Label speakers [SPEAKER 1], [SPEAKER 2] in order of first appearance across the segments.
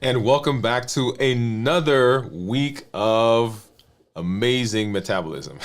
[SPEAKER 1] And welcome back to another week of amazing metabolism.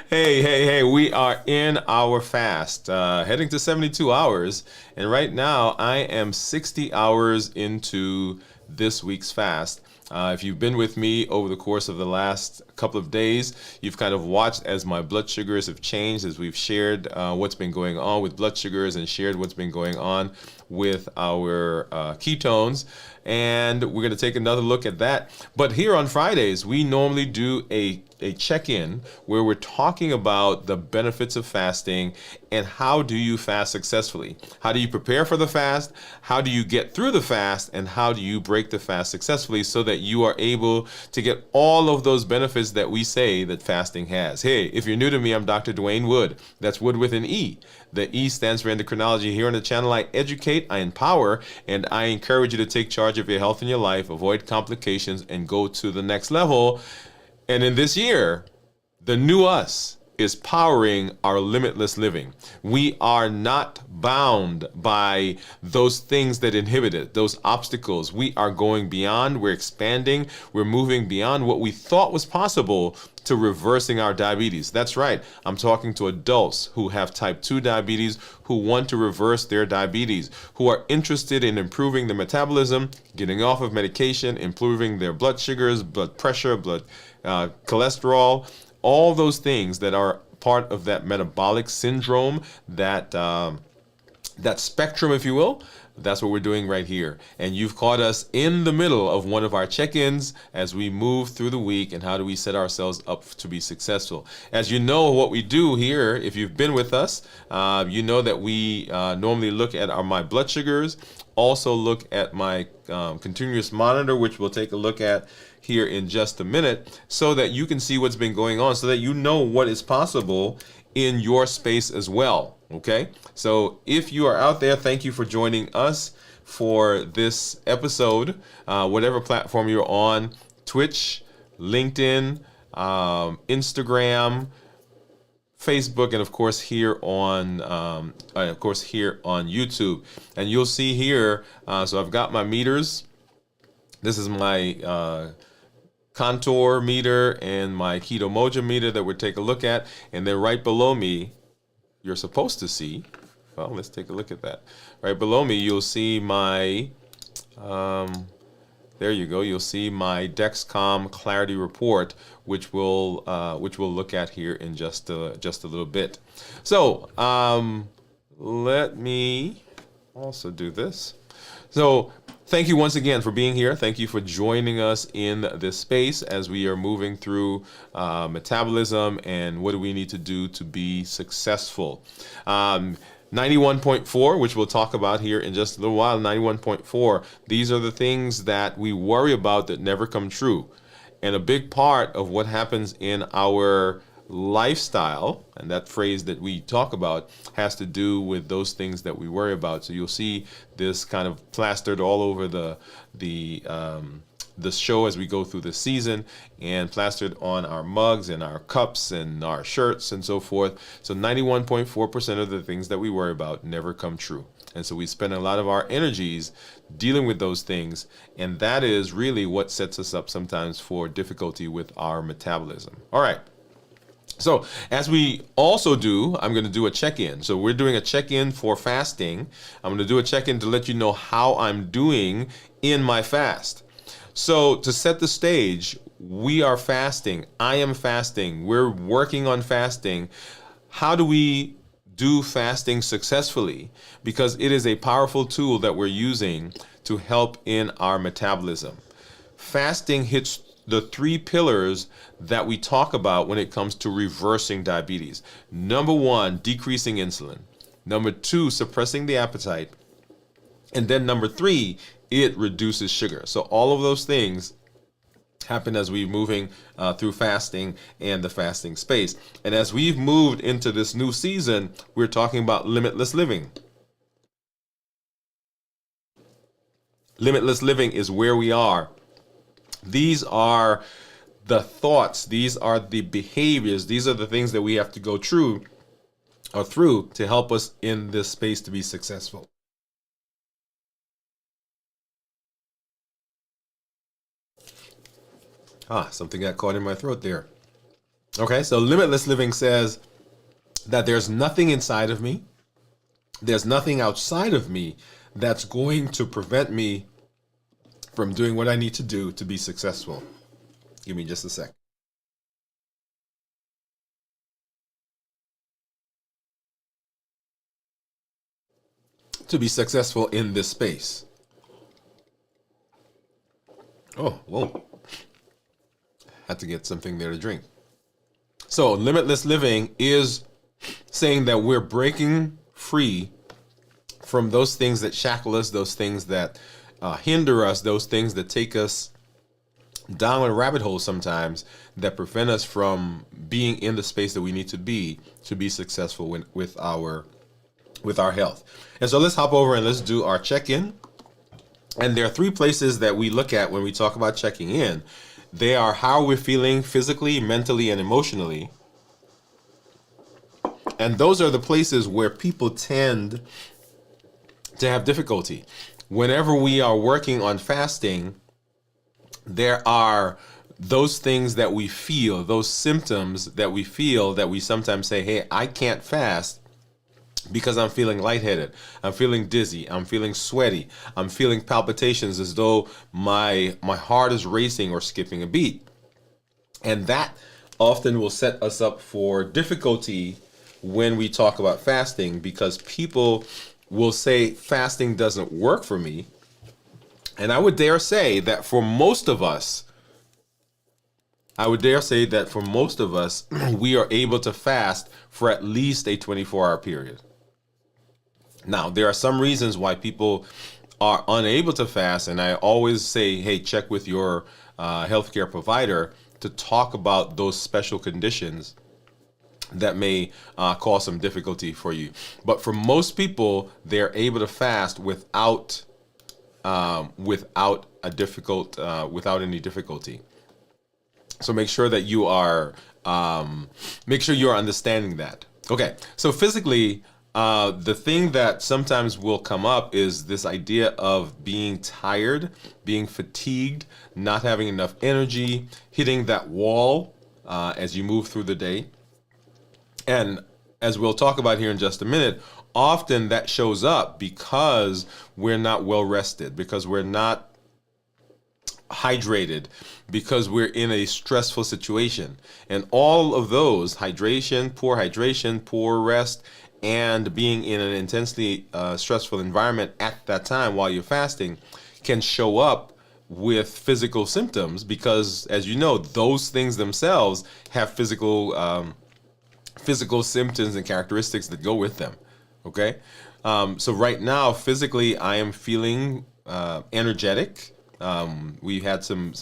[SPEAKER 1] Hey, we are in our fast, heading to 72 hours. And right now, I am 60 hours into this week's fast. If you've been with me over the course of the last couple of days, you've kind of watched as my blood sugars have changed, as we've shared what's been going on with blood sugars and shared what's been going on with our ketones. And we're going to take another look at that. But here on Fridays, we normally do a check-in where we're talking about the benefits of fasting and how do you fast successfully? How do you prepare for the fast? How do you get through the fast? And how do you break the fast successfully so that you are able to get all of those benefits that we say that fasting has? Hey, if you're new to me, I'm Dr. Dwain Woode. That's Wood with an E. The E stands for endocrinology. Here on the channel, I educate, I empower, and I encourage you to take charge of your health and your life, avoid complications, and go to the next level. And in this year, the new us is powering our limitless living. We are not bound by those things that inhibit it, those obstacles. We are going beyond, we're expanding, we're moving beyond what we thought was possible to reversing our diabetes. That's right. I'm talking to adults who have type 2 diabetes, who want to reverse their diabetes, who are interested in improving the metabolism, getting off of medication, improving their blood sugars, blood pressure, blood cholesterol, all those things that are part of that metabolic syndrome, that that spectrum, if you will. That's what we're doing right here. And you've caught us in the middle of one of our check-ins as we move through the week and how do we set ourselves up to be successful. As you know, what we do here, if you've been with us, you know that we normally look at my blood sugars, also look at my continuous monitor, which we'll take a look at here in just a minute, so that you can see what's been going on, so that you know what is possible in your space as well. Okay, so if you are out there, thank you for joining us for this episode, whatever platform you're on: Twitch, LinkedIn, Instagram, Facebook, and of course here on YouTube. And you'll see here, so I've got my meters. This is my contour meter and my keto mojo meter that we'll take a look at. And then right below me, you're supposed to see, well, let's take a look at that. Right below me, you'll see my, there you go. You'll see my Dexcom Clarity Report, which we'll look at here in just a little bit. So let me also do this. So thank you once again for being here. Thank you for joining us in this space as we are moving through metabolism and what do we need to do to be successful. 91.4, which we'll talk about here in just a little while. 91.4, these are the things that we worry about that never come true. And a big part of what happens in our lifestyle, and that phrase that we talk about, has to do with those things that we worry about. So you'll see this kind of plastered all over the show as we go through the season, and plastered on our mugs and our cups and our shirts and so forth. So 91.4% of the things that we worry about never come true. And so we spend a lot of our energies dealing with those things, and that is really what sets us up sometimes for difficulty with our metabolism. All right. So as we also do, I'm going to do a check-in. So we're doing a check-in for fasting. I'm going to do a check-in to let you know how I'm doing in my fast. So to set the stage, we are fasting. I am fasting. We're working on fasting. How do we do fasting successfully? Because it is a powerful tool that we're using to help in our metabolism. Fasting hits the three pillars that we talk about when it comes to reversing diabetes. Number one, decreasing insulin. Number two, suppressing the appetite. And then number three, it reduces sugar. So all of those things happen as we're moving through fasting and the fasting space. And as we've moved into this new season, we're talking about limitless living. Limitless living is where we are. These are the thoughts, these are the behaviors, these are the things that we have to go through to help us in this space to be successful. Something got caught in my throat there. Okay, so limitless living says that there's nothing inside of me, there's nothing outside of me that's going to prevent me from doing what I need to do to be successful. Give me just a sec. To be successful in this space. Oh, whoa. Had to get something there to drink. So, limitless living is saying that we're breaking free from those things that shackle us, those things that hinder us, those things that take us down a rabbit hole sometimes, that prevent us from being in the space that we need to be successful with our health. And so let's hop over and let's do our check-in. And there are three places that we look at when we talk about checking in. They are how we're feeling physically, mentally, and emotionally. And those are the places where people tend to have difficulty. Whenever we are working on fasting, there are those things that we feel, those symptoms that we feel, that we sometimes say, hey, I can't fast because I'm feeling lightheaded, I'm feeling dizzy, I'm feeling sweaty, I'm feeling palpitations as though my heart is racing or skipping a beat. And that often will set us up for difficulty when we talk about fasting, because people will say fasting doesn't work for me. And I would dare say that for most of us, we are able to fast for at least a 24-hour period. Now, there are some reasons why people are unable to fast, and I always say, hey, check with your healthcare provider to talk about those special conditions that may cause some difficulty for you. But for most people, they're able to fast without any difficulty. So make sure that you are understanding that. Okay, so physically, the thing that sometimes will come up is this idea of being tired, being fatigued, not having enough energy, hitting that wall as you move through the day. And as we'll talk about here in just a minute, often that shows up because we're not well rested, because we're not hydrated, because we're in a stressful situation. And all of those, hydration, poor rest, and being in an intensely stressful environment at that time while you're fasting, can show up with physical symptoms, because, as you know, those things themselves have physical symptoms and characteristics that go with them. Okay, so right now, physically, I am feeling energetic. We had some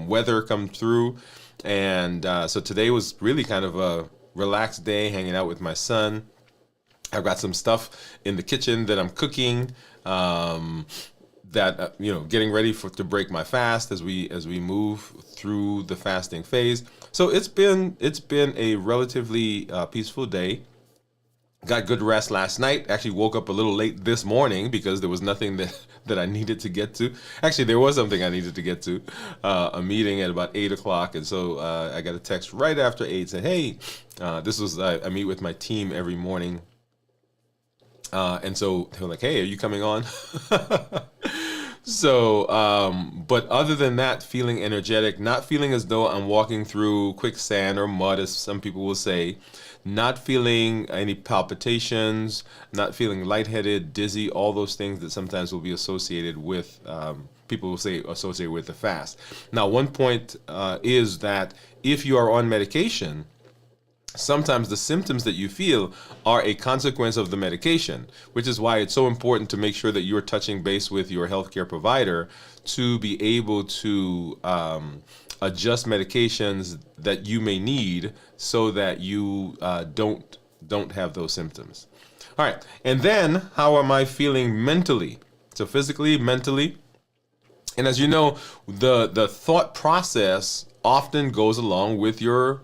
[SPEAKER 1] weather come through, and so today was really kind of a relaxed day, hanging out with my son. I've got some stuff in the kitchen that I'm cooking, getting ready to break my fast as we move through the fasting phase. So it's been a relatively peaceful day. Got good rest last night. Actually woke up a little late this morning because there was nothing that I needed to get to. Actually, there was something I needed to get to, a meeting at about 8 o'clock. And so I got a text right after 8 saying, hey, I meet with my team every morning. And so they were like, hey, are you coming on? So, but other than that, feeling energetic, not feeling as though I'm walking through quicksand or mud, as some people will say, not feeling any palpitations, not feeling lightheaded, dizzy, all those things that sometimes will be associated with, people will say associated with the fast. Now, one point is that if you are on medication, sometimes the symptoms that you feel are a consequence of the medication, which is why it's so important to make sure that you're touching base with your healthcare provider to be able to adjust medications that you may need so that you don't have those symptoms. All right, and then how am I feeling mentally? So physically, mentally, and as you know, the thought process often goes along with your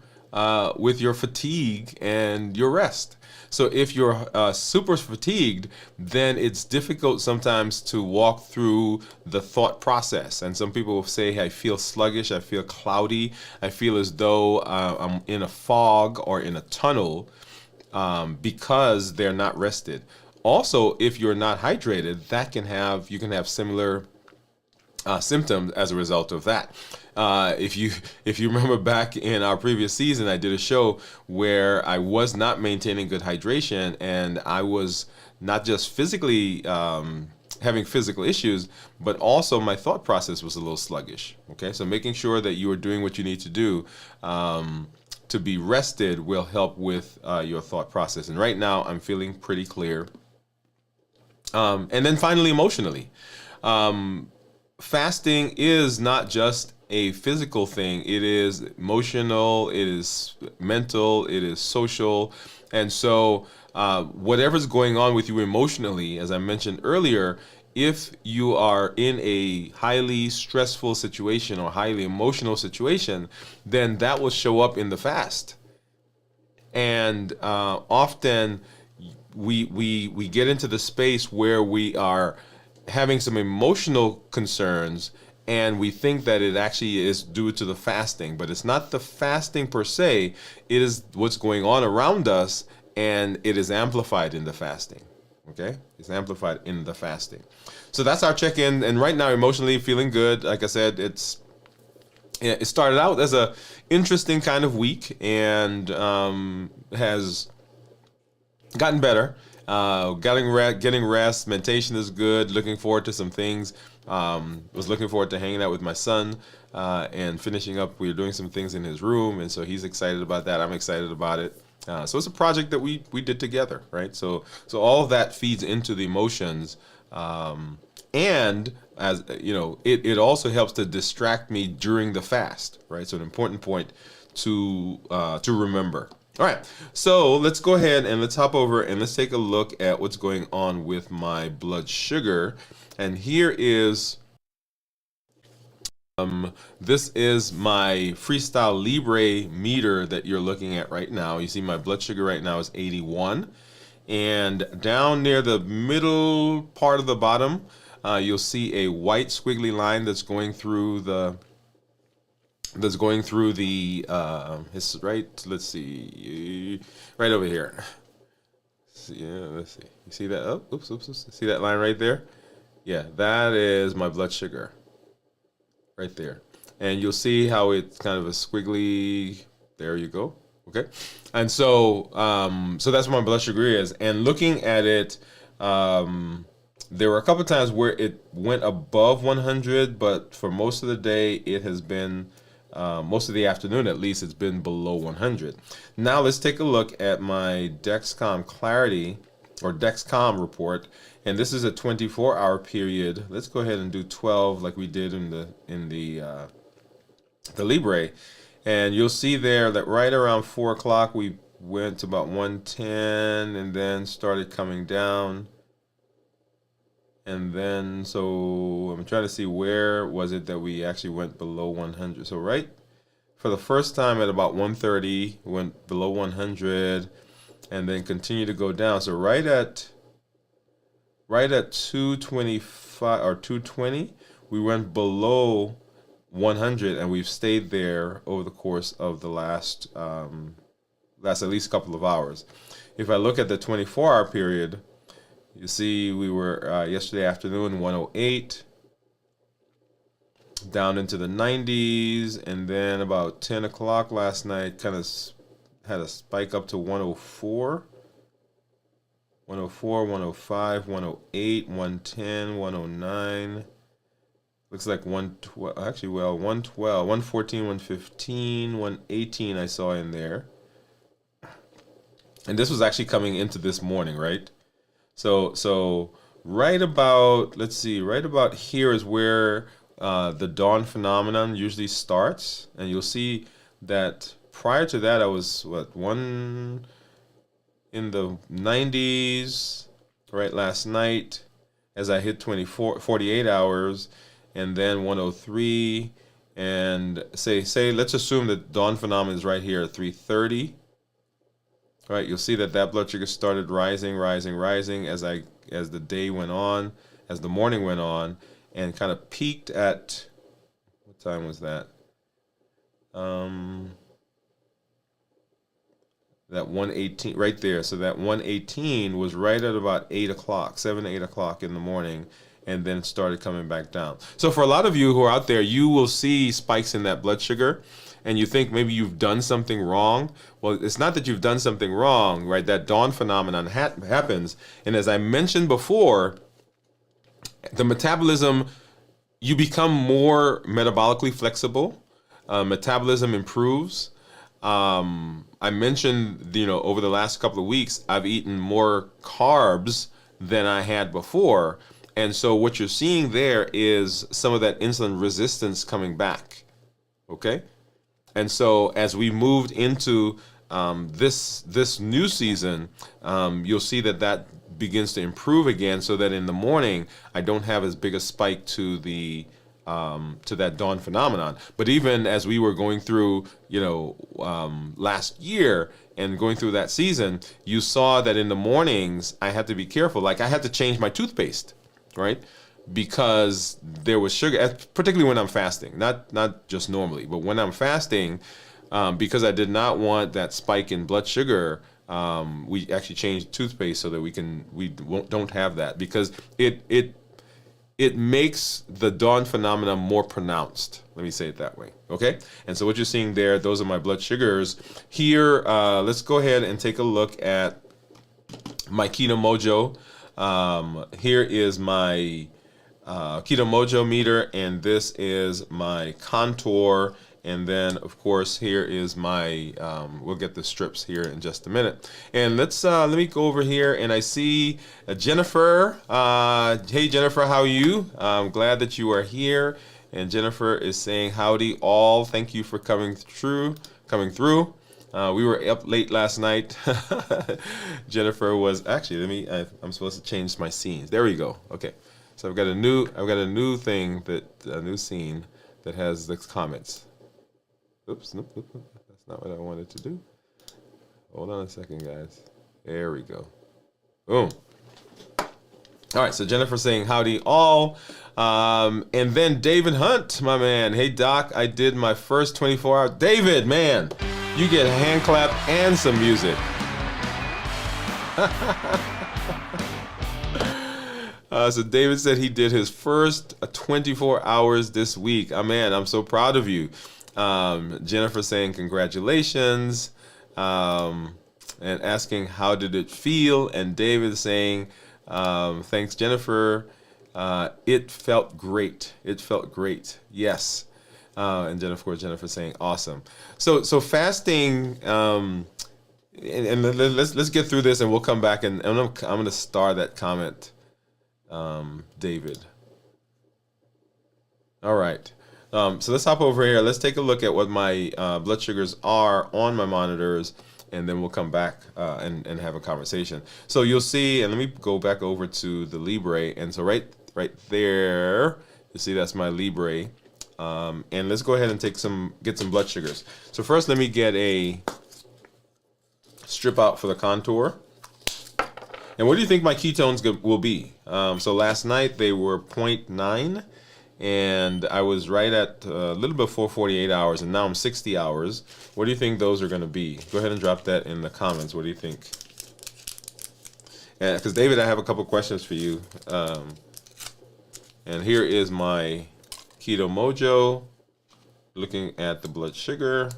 [SPEAKER 1] with your fatigue and your rest. So if you're super fatigued, then it's difficult sometimes to walk through the thought process. And some people will say, "Hey, I feel sluggish, I feel cloudy, I feel as though I'm in a fog or in a tunnel because they're not rested." Also, if you're not hydrated, you can have similar symptoms as a result of that. If you remember back in our previous season, I did a show where I was not maintaining good hydration, and I was not just physically having physical issues, but also my thought process was a little sluggish. Okay, so making sure that you are doing what you need to do to be rested will help with your thought process. And right now, I'm feeling pretty clear. And then finally, emotionally. Fasting is not just a physical thing. It is emotional, it is mental, it is social. And so whatever's going on with you emotionally, as I mentioned earlier, if you are in a highly stressful situation or highly emotional situation, then that will show up in the fast. And often we get into the space where we are having some emotional concerns, and we think that it actually is due to the fasting, but it's not the fasting per se. It is what's going on around us, and it is amplified in the fasting. Okay, it's amplified in the fasting. So that's our check-in, and right now, emotionally feeling good. Like I said, it started out as a interesting kind of week, and has gotten better. Getting rest, meditation is good. Looking forward to some things. Was looking forward to hanging out with my son and finishing up. We were doing some things in his room, and so he's excited about that. I'm excited about it. So it's a project that we did together, right? So all of that feeds into the emotions, and as you know, it also helps to distract me during the fast, right? So an important point to remember. All right, so let's go ahead and let's hop over and let's take a look at what's going on with my blood sugar. And here is, this is my Freestyle Libre meter that you're looking at right now. You see my blood sugar right now is 81. And down near the middle part of the bottom, you'll see a white squiggly line that's going through the his right, let's see, right over here. Yeah, let's see. You see that? Oh, oops. See that line right there? Yeah, that is my blood sugar right there. And you'll see how it's kind of a squiggly, there you go. Okay. And so so that's what my blood sugar is. And looking at it, there were a couple times where it went above 100, but for most of the day, it has been most of the afternoon at least, it's been below 100. Now let's take a look at my Dexcom Clarity or Dexcom report, and this is a 24-hour period. Let's go ahead and do 12 like we did in the Libre, and you'll see there that right around 4 o'clock we went to about 110 and then started coming down. And then, so I'm trying to see where was it that we actually went below 100. So right for the first time at about 130, went below 100 and then continue to go down. So right at 225 or 220, we went below 100, and we've stayed there over the course of the last at least couple of hours. If I look at the 24-hour period, you see we were yesterday afternoon 108, down into the 90s, and then about 10 o'clock last night kind of had a spike up to 104, 105, 108, 110, 109. Looks like 112, actually, well, 112, 114, 115, 118 I saw in there. And this was actually coming into this morning, right? So right about, let's see, right about here is where the dawn phenomenon usually starts. And you'll see that prior to that, I was, one in the 90s, right, last night as I hit 48 hours, and then 103, and let's assume that dawn phenomenon is right here at 3:30. All right, you'll see that blood sugar started rising, rising, rising as the day went on, as the morning went on, and kind of peaked at, what time was that? That 118 right there. So that 118 was right at about 8 o'clock, 7 to 8 o'clock in the morning, and then started coming back down. So for a lot of you who are out there, you will see spikes in that blood sugar, and you think maybe you've done something wrong. Well, it's not that you've done something wrong, right? That dawn phenomenon happens. And as I mentioned before, the metabolism, you become more metabolically flexible. Metabolism improves. I mentioned, over the last couple of weeks, I've eaten more carbs than I had before. And so what you're seeing there is some of that insulin resistance coming back. Okay? And so as we moved into this new season, you'll see that begins to improve again, so that in the morning I don't have as big a spike to that dawn phenomenon. But even as we were going through, last year and going through that season, you saw that in the mornings I had to be careful. Like I had to change my toothpaste, right? Because there was sugar, particularly when I'm fasting, not just normally, but when I'm fasting, because I did not want that spike in blood sugar, we actually changed toothpaste so that don't have that, because it makes the dawn phenomenon more pronounced. Let me say it that way, okay? And so what you're seeing there, those are my blood sugars. Here, let's go ahead and take a look at my Keto Mojo. Here is my Keto Mojo meter, and this is my contour, and then of course here is my we'll get the strips here in just a minute. And let me go over here, and I see Jennifer. Hey Jennifer, how are you? I'm glad that you are here. And Jennifer is saying howdy all. Thank you for coming through. We were up late last night. Jennifer was actually, I'm supposed to change my scenes. There we go. Okay. So I've got a new scene that has the comments. Oops, nope, that's not what I wanted to do. Hold on a second, guys. There we go. Boom. All right, so Jennifer saying howdy all. And then David Hunt, my man. Hey Doc, I did my first 24 hours. David, man, you get a hand clap and some music. So David said he did his first 24 hours this week. Oh, man, I'm so proud of you. Jennifer saying congratulations, and asking how did it feel. And David saying thanks, Jennifer. It felt great. It felt great. Yes. And then of course Jennifer saying awesome. So fasting. And let's get through this, and we'll come back, and I'm gonna star that comment. David. All right. So let's hop over here. Let's take a look at what my blood sugars are on my monitors, and then we'll come back and have a conversation. So you'll see, and let me go back over to the Libre. And so right there, you see that's my Libre. And let's go ahead and get some blood sugars. So first, let me get a strip out for the contour. And what do you think my ketones will be? So last night they were 0.9, and I was right at a little before 48 hours, and now I'm 60 hours. What do you think those are going to be? Go ahead and drop that in the comments. What do you think? Because David, I have a couple questions for you. And here is my Keto Mojo, looking at the blood sugar.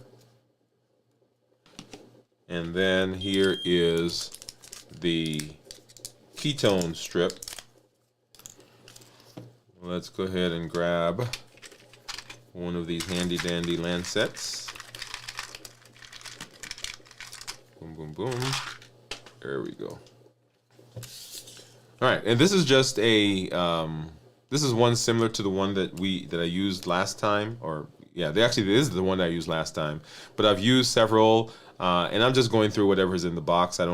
[SPEAKER 1] And then here is the ketone strip. Let's go ahead and grab one of these handy dandy lancets. Boom, boom, boom. There we go. All right, and this is just a this is one similar to the one that I used last time, or yeah, this is the one that I used last time. But I've used several, and I'm just going through whatever is in the box. I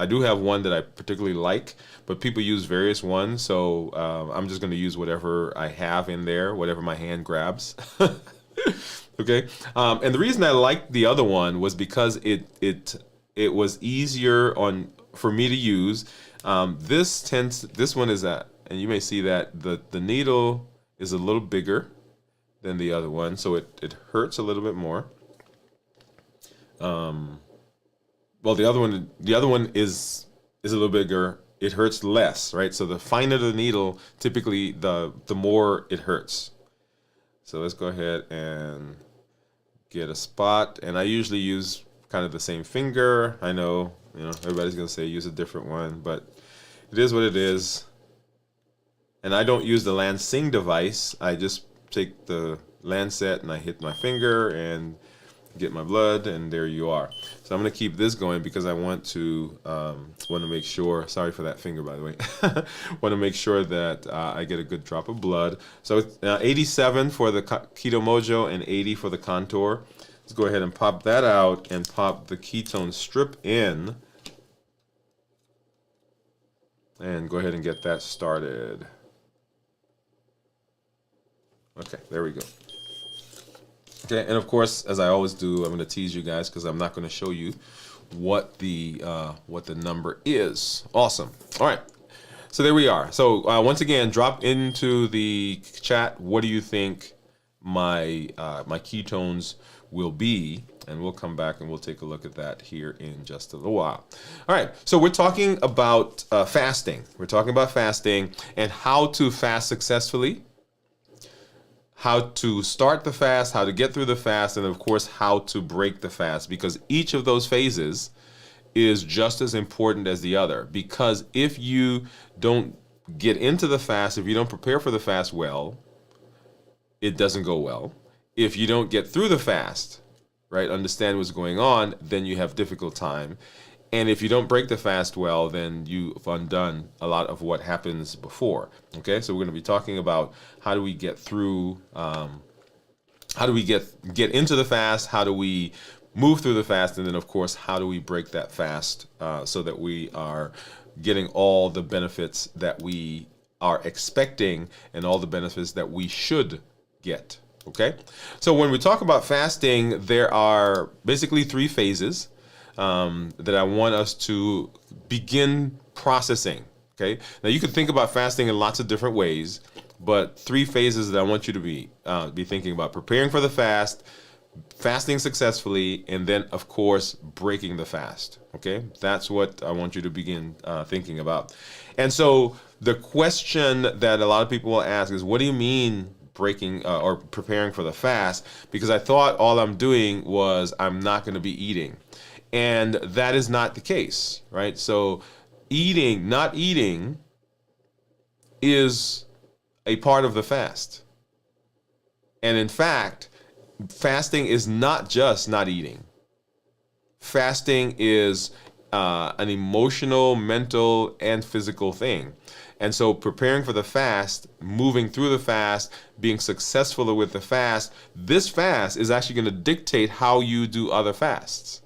[SPEAKER 1] do have one that I particularly like, but people use various ones, so I'm just going to use whatever I have in there, whatever my hand grabs. Okay, and the reason I liked the other one was because it was easier on for me to use. This one is that, and you may see that the needle is a little bigger than the other one, so it hurts a little bit more. Well, the other one is a little bigger. It hurts less, right? So the finer the needle, typically the more it hurts. So let's go ahead and get a spot, and I usually use kind of the same finger. I know, everybody's gonna say use a different one, but it is what it is. And I don't use the Lancing device. I just take the lancet and I hit my finger and get my blood, and there you are. So I'm going to keep this going because I want to make sure. Sorry for that finger, by the way. Want to make sure that I get a good drop of blood. So it's 87 for the Keto Mojo and 80 for the Contour. Let's go ahead and pop that out and pop the ketone strip in, and go ahead and get that started. Okay, there we go. Okay, and of course, as I always do, I'm going to tease you guys because I'm not going to show you what the number is. Awesome. All right, so there we are. So once again, drop into the chat. What do you think my ketones will be? And we'll come back and we'll take a look at that here in just a little while. All right, so we're talking about fasting. We're talking about fasting and how to fast successfully, how to start the fast, how to get through the fast, and of course, how to break the fast, because each of those phases is just as important as the other. Because if you don't get into the fast, if you don't prepare for the fast well, it doesn't go well. If you don't get through the fast, right, understand what's going on, then you have difficult time. And if you don't break the fast well, then you've undone a lot of what happens before. Okay, so we're going to be talking about how do we get through, how do we get into the fast, how do we move through the fast, and then of course, how do we break that fast so that we are getting all the benefits that we are expecting and all the benefits that we should get. Okay, so when we talk about fasting, there are basically three phases that I want us to begin processing. Okay, now you can think about fasting in lots of different ways, but three phases that I want you to be thinking about: preparing for the fast, fasting successfully, and then of course breaking the fast. Okay, that's what I want you to begin thinking about. And so the question that a lot of people will ask is, what do you mean breaking or preparing for the fast? Because I thought all I'm doing was I'm not going to be eating. And that is not the case, right? So not eating is a part of the fast. And in fact, fasting is not just not eating. Fasting is an emotional, mental, and physical thing. And so preparing for the fast, moving through the fast, being successful with the fast, this fast is actually going to dictate how you do other fasts.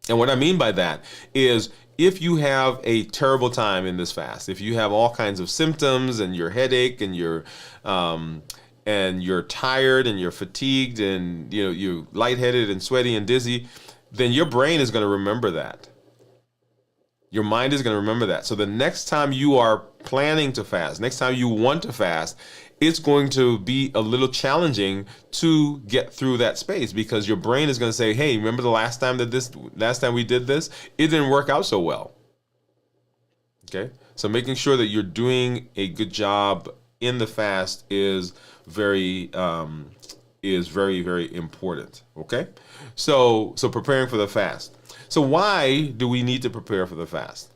[SPEAKER 1] And what I mean by that is, if you have a terrible time in this fast, if you have all kinds of symptoms and your headache and you're tired and you're fatigued and you're lightheaded and sweaty and dizzy, then your brain is going to remember that. Your mind is going to remember that. So the next time you are planning to fast, next time you want to fast, it's going to be a little challenging to get through that space, because your brain is going to say, hey, remember the last time we did this? It didn't work out so well. Okay? So making sure that you're doing a good job in the fast is very, very important. Okay? So preparing for the fast. So why do we need to prepare for the fast?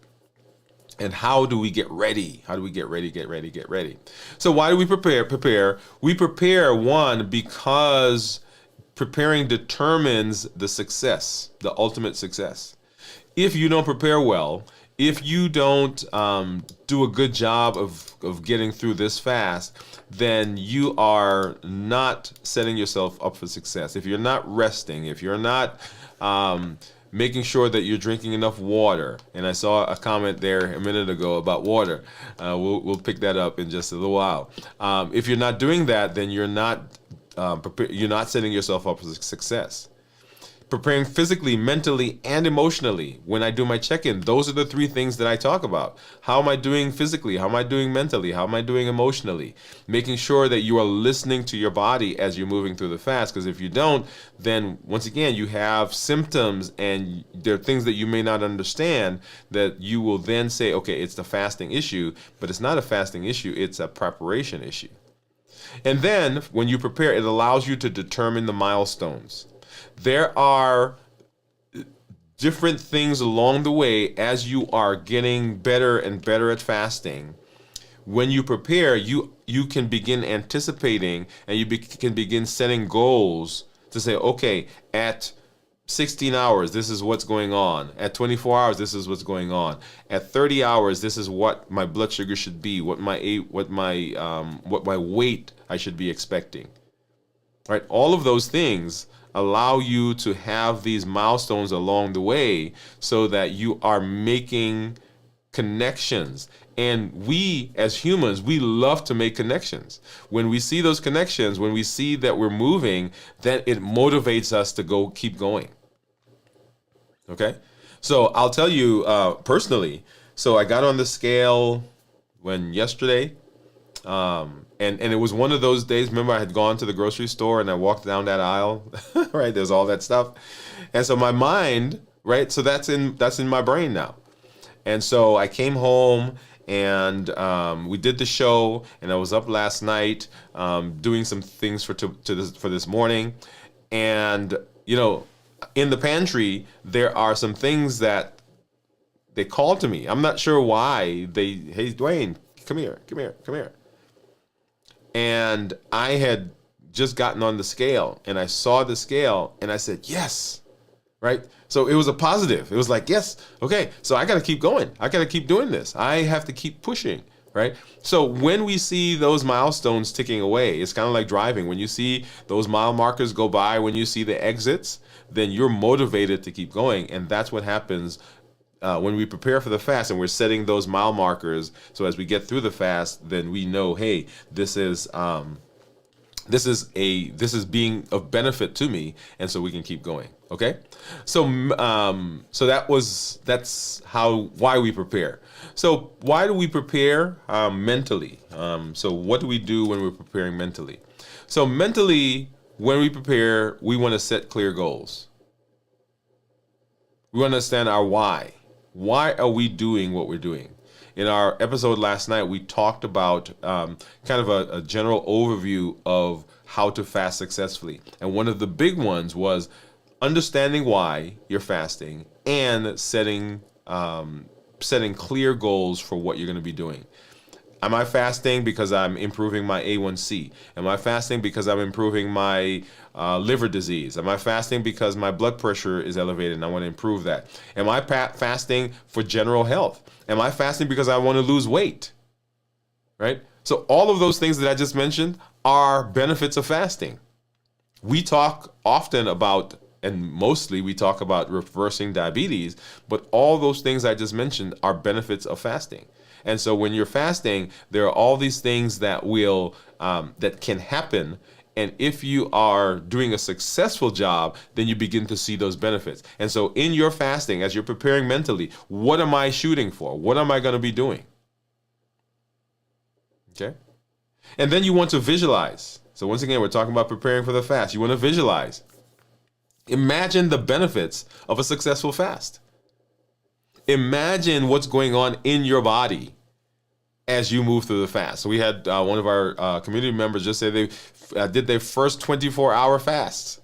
[SPEAKER 1] And how do we get ready? How do we get ready? So why do we prepare? We prepare, one, because preparing determines the success, the ultimate success. If you don't prepare well, if you don't do a good job of getting through this fast, then you are not setting yourself up for success. If you're not resting, if you're not making sure that you're drinking enough water. And I saw a comment there a minute ago about water. We'll pick that up in just a little while. If you're not doing that, then you're not You're not setting yourself up for success. Preparing physically, mentally, and emotionally. When I do my check-in, those are the three things that I talk about. How am I doing physically? How am I doing mentally? How am I doing emotionally? Making sure that you are listening to your body as you're moving through the fast, because if you don't, then once again, you have symptoms and there are things that you may not understand that you will then say, okay, it's the fasting issue, but it's not a fasting issue, it's a preparation issue. And then when you prepare, it allows you to determine the milestones. There are different things along the way as you are getting better and better at fasting. When you prepare, you can begin anticipating and you can begin setting goals to say, okay, at 16 hours, this is what's going on. At 24 hours, this is what's going on. At 30 hours, this is what my blood sugar should be, what my weight I should be expecting. Right? All of those things allow you to have these milestones along the way so that you are making connections. And we, as humans, we love to make connections. When we see those connections, when we see that we're moving, then it motivates us to keep going. Okay? So I'll tell you personally, so I got on the scale yesterday, and it was one of those days. Remember, I had gone to the grocery store and I walked down that aisle, right? There's all that stuff. And so my mind, right? So that's in my brain now. And so I came home and we did the show, and I was up last night doing some things for this morning. And, in the pantry, there are some things that they called to me. I'm not sure why. Hey, Dwain, come here. And I had just gotten on the scale, and I saw the scale, and I said, yes, right? So it was a positive. It was like, yes, okay, so I got to keep going. I got to keep doing this. I have to keep pushing, right? So when we see those milestones ticking away, it's kind of like driving. When you see those mile markers go by, when you see the exits, then you're motivated to keep going, and that's what happens when we prepare for the fast and we're setting those mile markers. So as we get through the fast, then we know, hey, this is being of benefit to me, and so we can keep going. Okay, so that's why we prepare. So why do we prepare mentally? So what do we do when we're preparing mentally? So mentally, when we prepare, we want to set clear goals. We want to understand our why. Why are we doing what we're doing? In our episode last night, we talked about kind of a general overview of how to fast successfully. And one of the big ones was understanding why you're fasting and setting clear goals for what you're going to be doing. Am I fasting because I'm improving my A1C? Am I fasting because I'm improving my liver disease? Am I fasting because my blood pressure is elevated and I want to improve that? Am I fasting for general health? Am I fasting because I want to lose weight? Right? So all of those things that I just mentioned are benefits of fasting. We talk often about, and mostly we talk about reversing diabetes, but all those things I just mentioned are benefits of fasting. And so when you're fasting, there are all these things that that can happen. And if you are doing a successful job, then you begin to see those benefits. And so in your fasting, as you're preparing mentally, what am I shooting for? What am I going to be doing? Okay. And then you want to visualize. So once again, we're talking about preparing for the fast. You want to visualize. Imagine the benefits of a successful fast. Imagine what's going on in your body as you move through the fast. So we had one of our community members just say they did their first 24-hour fast.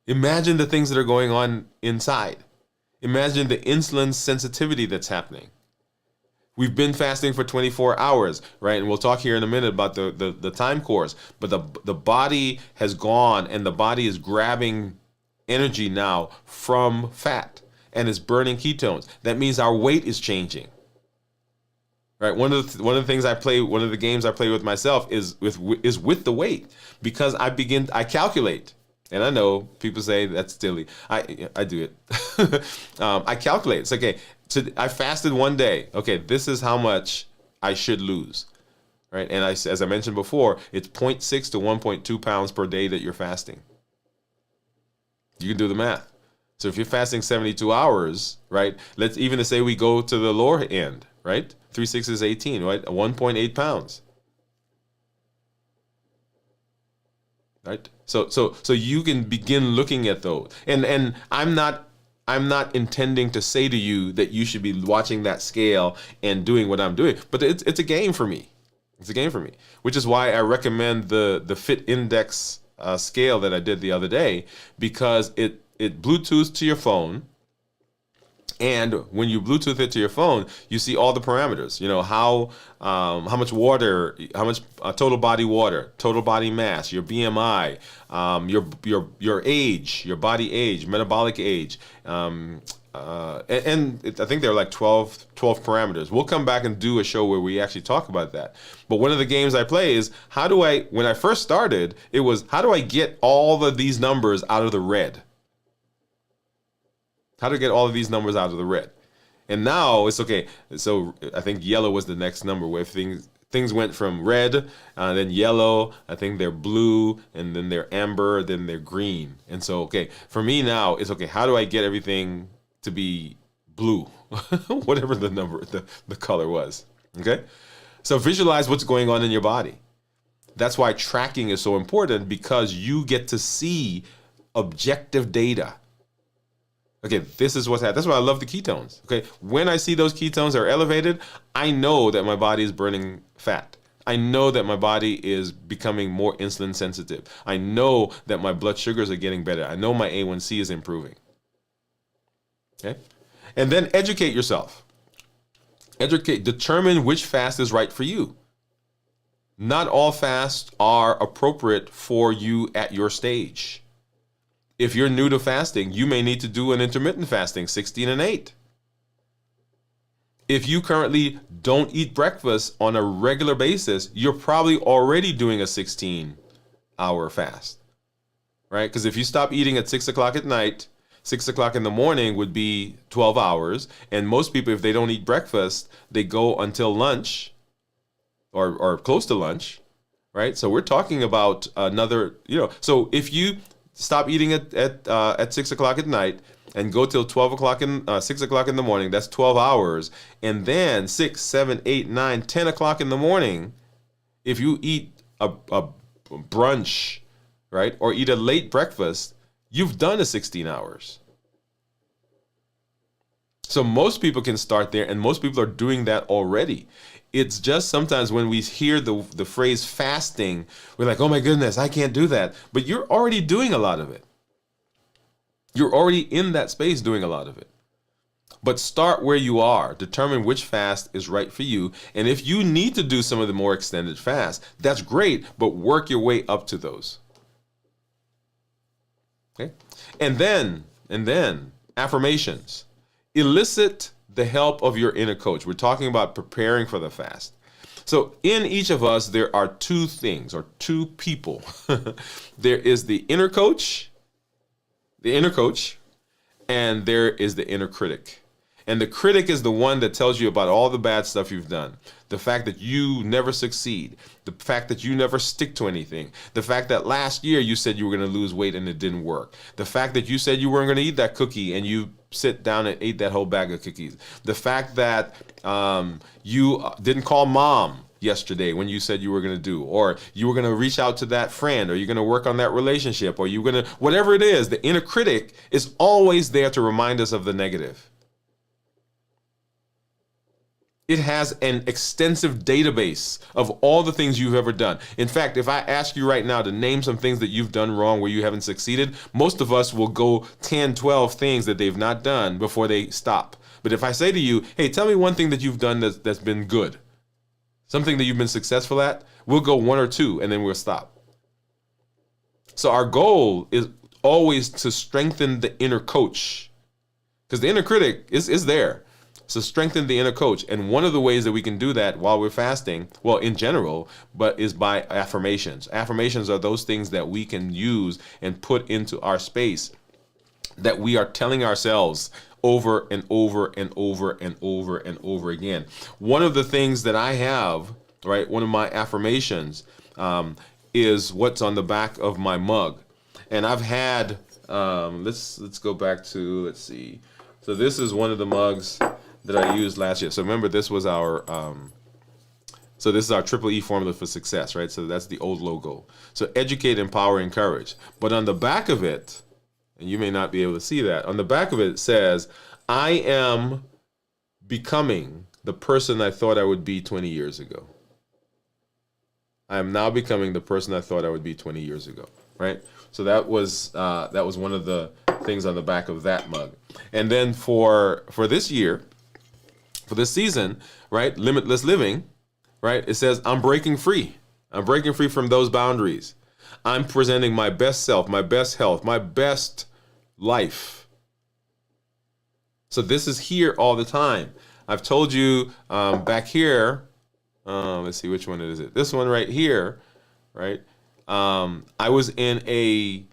[SPEAKER 1] Imagine the things that are going on inside. Imagine the insulin sensitivity that's happening. We've been fasting for 24 hours, right? And we'll talk here in a minute about the time course. But the body has gone, and the body is grabbing energy now from fat and is burning ketones. That means our weight is changing. Right? One of the things I play, one of the games I play with myself is with the weight, because I calculate. And I know people say that's silly. I do it. I calculate. It's okay. I fasted one day. Okay, this is how much I should lose. right? And as I mentioned before, it's zero point 0.6 to 1.2 pounds per day that you're fasting. You can do the math. So if you're fasting 72 hours, right? Let's even say we go to the lower end, right? 3 6 is 18, right? 1.8 pounds. Right? So you can begin looking at those. And I'm not intending to say to you that you should be watching that scale and doing what I'm doing, but it's a game for me. It's a game for me, which is why I recommend the Fit Index scale that I did the other day, because it Bluetooths to your phone. And when you Bluetooth it to your phone, you see all the parameters. You know how much water, how much total body water, total body mass, your BMI, your age, your body age, metabolic age, and I think there are like 12 parameters. We'll come back and do a show where we actually talk about that. But one of the games I play is when I first started, it was how do I get all of these numbers out of the red? How to get all of these numbers out of the red. And now it's okay. So I think yellow was the next number where things went from red, then yellow, I think they're blue, and then they're amber, then they're green. And so, okay, for me now, it's okay, how do I get everything to be blue? Whatever the color was, okay? So visualize what's going on in your body. That's why tracking is so important, because you get to see objective data. Okay, this is what's happening. That's why I love the ketones. Okay, when I see those ketones are elevated, I know that my body is burning fat. I know that my body is becoming more insulin sensitive. I know that my blood sugars are getting better. I know my A1C is improving. Okay, and then educate yourself. Determine which fast is right for you. Not all fasts are appropriate for you at your stage. If you're new to fasting, you may need to do an intermittent fasting, 16 and 8. If you currently don't eat breakfast on a regular basis, you're probably already doing a 16-hour fast, right? Because if you stop eating at 6 o'clock at night, 6 o'clock in the morning would be 12 hours. And most people, if they don't eat breakfast, they go until lunch or close to lunch, right? So we're talking about another, so if you stop eating at 6 o'clock at night and go till 6 o'clock in the morning, that's 12 hours. And then 6, 7, 8, 9, 10 o'clock in the morning, if you eat a brunch, right, or eat a late breakfast, you've done a 16 hours. So most people can start there, and most people are doing that already. It's just sometimes when we hear the phrase fasting, we're like, oh my goodness, I can't do that. But you're already doing a lot of it. You're already in that space doing a lot of it. But start where you are. Determine which fast is right for you. And if you need to do some of the more extended fasts, that's great, but work your way up to those. Okay? And then affirmations. Elicit the help of your inner coach. We're talking about preparing for the fast. So in each of us, there are two things or two people. There is the inner coach, and there is the inner critic. And the critic is the one that tells you about all the bad stuff you've done. The fact that you never succeed. The fact that you never stick to anything. The fact that last year you said you were going to lose weight and it didn't work. The fact that you said you weren't going to eat that cookie and you sit down and ate that whole bag of cookies. The fact that you didn't call mom yesterday when you said you were going to do, or you were going to reach out to that friend, or you're going to work on that relationship, or you're going to, whatever it is, the inner critic is always there to remind us of the negative. It has an extensive database of all the things you've ever done. In fact, if I ask you right now to name some things that you've done wrong where you haven't succeeded, most of us will go 10, 12 things that they've not done before they stop. But if I say to you, hey, tell me one thing that you've done that's been good, something that you've been successful at, we'll go 1 or 2 and then we'll stop. So our goal is always to strengthen the inner coach, because the inner critic is there. So strengthen the inner coach. And one of the ways that we can do that while we're fasting, well, in general, but is by affirmations. Affirmations are those things that we can use and put into our space that we are telling ourselves over and over and over and over and over again. One of the things that I have right? One of my affirmations is what's on the back of my mug. And I've had, let's go back to, let's see. So this is one of the mugs that I used last year. So remember, this was our, so this is our Triple E formula for success, right? So that's the old logo. So educate, empower, encourage. But on the back of it, and you may not be able to see that, on the back of it says, I am becoming the person I thought I would be 20 years ago. I am now becoming the person I thought I would be 20 years ago, right? So that was one of the things on the back of that mug. And then for this year, for this season, right, limitless living, right, it says, I'm breaking free. I'm breaking free from those boundaries. I'm presenting my best self, my best health, my best life. So this is here all the time. I've told you back here, let's see, which one is it? This one right here, right? I was in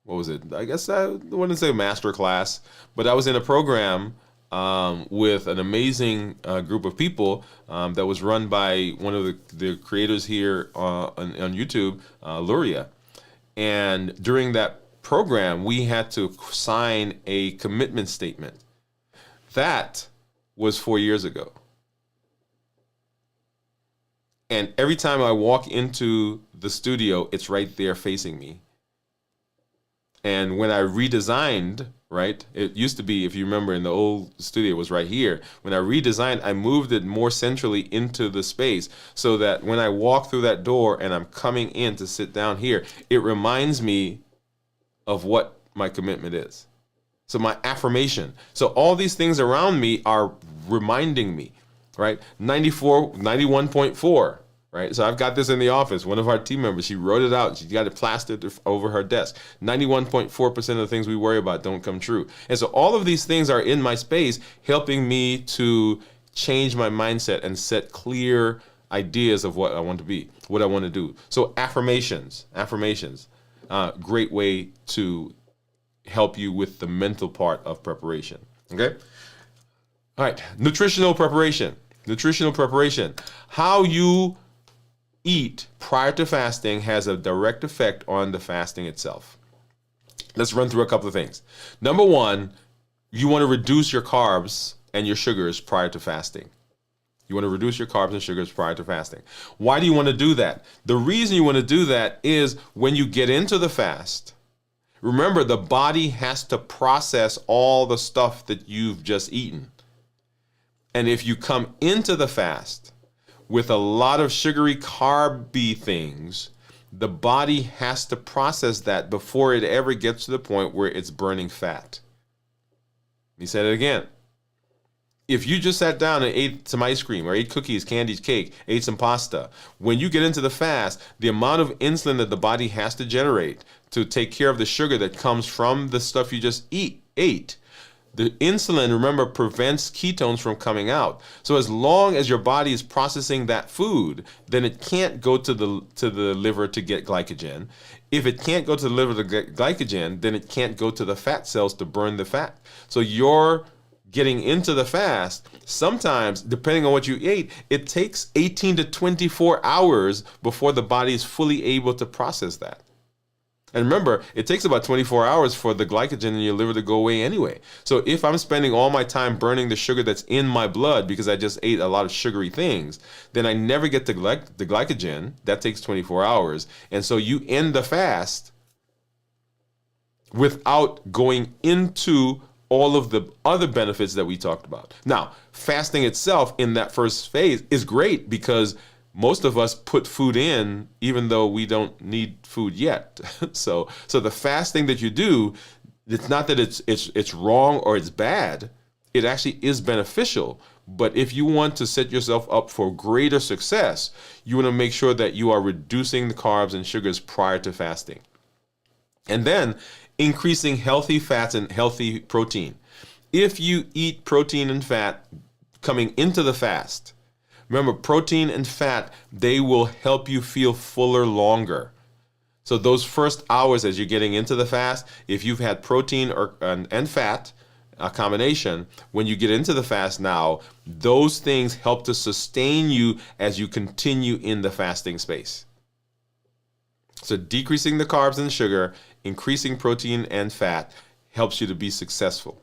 [SPEAKER 1] what was it? I guess I wouldn't say master class, but I was in a program with an amazing group of people that was run by one of the creators here on YouTube, Luria. And during that program, we had to sign a commitment statement. That was 4 years ago. And every time I walk into the studio, it's right there facing me. And when I redesigned, right, it used to be, if you remember, in the old studio, it was right here. When I redesigned, I moved it more centrally into the space so that when I walk through that door and I'm coming in to sit down here, it reminds me of what my commitment is. So my affirmation. So all these things around me are reminding me, right? 91.4. Right? So I've got this in the office. One of our team members, she wrote it out. She got it plastered over her desk. 91.4% of the things we worry about don't come true. And so all of these things are in my space, helping me to change my mindset and set clear ideas of what I want to be, what I want to do. So affirmations, great way to help you with the mental part of preparation. Okay? All right, nutritional preparation. How you eat prior to fasting has a direct effect on the fasting itself. Let's run through a couple of things. Number one, you want to reduce your carbs and your sugars prior to fasting. Why do you want to do that? The reason you want to do that is when you get into the fast, remember, the body has to process all the stuff that you've just eaten. And if you come into the fast with a lot of sugary, carby things, the body has to process that before it ever gets to the point where it's burning fat. Let me say it again. If you just sat down and ate some ice cream or ate cookies, candies, cake, ate some pasta, when you get into the fast, the amount of insulin that the body has to generate to take care of the sugar that comes from the stuff you just ate, the insulin, remember, prevents ketones from coming out. So as long as your body is processing that food, then it can't go to the liver to get glycogen. If it can't go to the liver to get glycogen, then it can't go to the fat cells to burn the fat. So you're getting into the fast, sometimes, depending on what you ate, it takes 18 to 24 hours before the body is fully able to process that. And remember, it takes about 24 hours for the glycogen in your liver to go away anyway. So if I'm spending all my time burning the sugar that's in my blood because I just ate a lot of sugary things, then I never get the glycogen. That takes 24 hours. And so you end the fast without going into all of the other benefits that we talked about. Now, fasting itself in that first phase is great because most of us put food in even though we don't need food yet. So the fasting that you do, it's not that it's wrong or it's bad. It actually is beneficial. But if you want to set yourself up for greater success, you want to make sure that you are reducing the carbs and sugars prior to fasting. And then increasing healthy fats and healthy protein. If you eat protein and fat coming into the fast, remember, protein and fat, they will help you feel fuller longer. So those first hours as you're getting into the fast, if you've had protein and fat, a combination. When you get into the fast now, those things help to sustain you as you continue in the fasting space. So decreasing the carbs and sugar, increasing protein and fat helps you to be successful,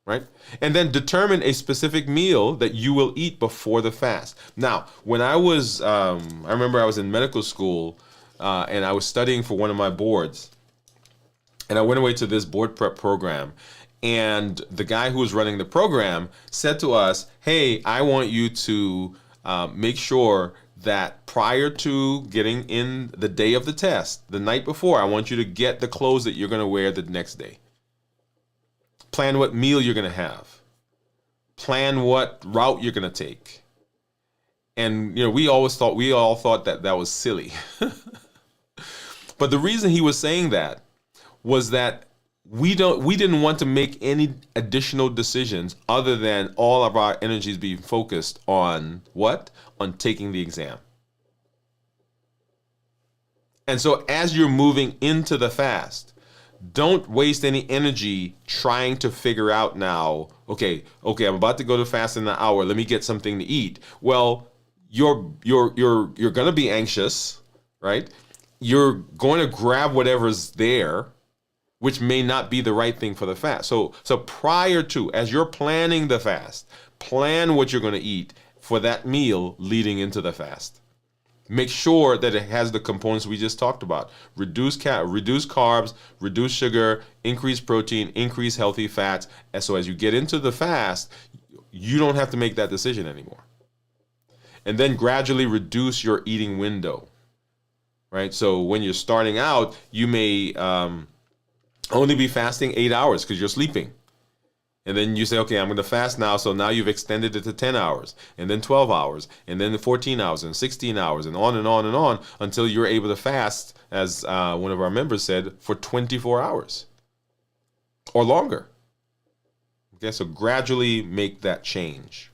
[SPEAKER 1] right? And then determine a specific meal that you will eat before the fast. Now, when I remember I was in medical school and I was studying for one of my boards, and I went away to this board prep program. And the guy who was running the program said to us, hey, I want you to make sure that prior to getting in the day of the test, the night before, I want you to get the clothes that you're going to wear the next day. Plan what meal you're going to have. Plan what route you're going to take. And we all thought that was silly. But the reason he was saying that was that we didn't want to make any additional decisions other than all of our energies being focused on what? On taking the exam. And so as you're moving into the fast, don't waste any energy trying to figure out now, okay, I'm about to go to fast in an hour. Let me get something to eat. Well, you're going to be anxious, right? You're going to grab whatever's there, which may not be the right thing for the fast. So prior to, as you're planning the fast, plan what you're going to eat for that meal leading into the fast. Make sure that it has the components we just talked about. Reduce carbs, reduce sugar, increase protein, increase healthy fats. And so as you get into the fast, you don't have to make that decision anymore. And then gradually reduce your eating window, right? So when you're starting out, you may only be fasting 8 hours because you're sleeping. And then you say, okay, I'm going to fast now. So now you've extended it to 10 hours and then 12 hours and then 14 hours and 16 hours and on and on and on until you're able to fast, as one of our members said, for 24 hours or longer. Okay, so gradually make that change.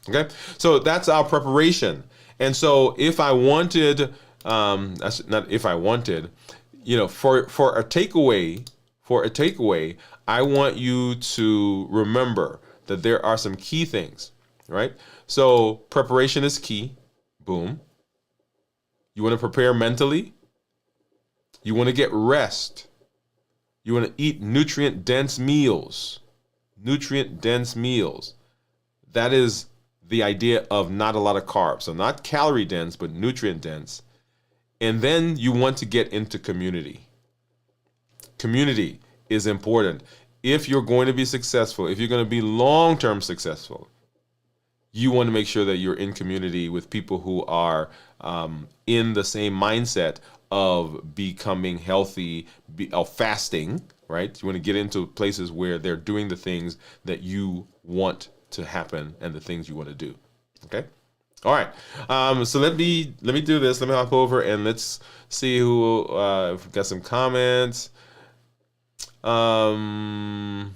[SPEAKER 1] Okay, so that's our preparation. And so if I wanted, that's not if I wanted, for a takeaway, I want you to remember that there are some key things, right? So preparation is key. Boom. You want to prepare mentally. You want to get rest. You want to eat nutrient-dense meals. That is the idea of not a lot of carbs. So not calorie-dense, but nutrient-dense. And then you want to get into community. Community is important. If you're going to be successful, if you're going to be long-term successful, you want to make sure that you're in community with people who are in the same mindset of becoming healthy, of fasting, right? You want to get into places where they're doing the things that you want to happen and the things you want to do. Okay? All right. So let me do this. Let me hop over and let's see who if we've got some comments. So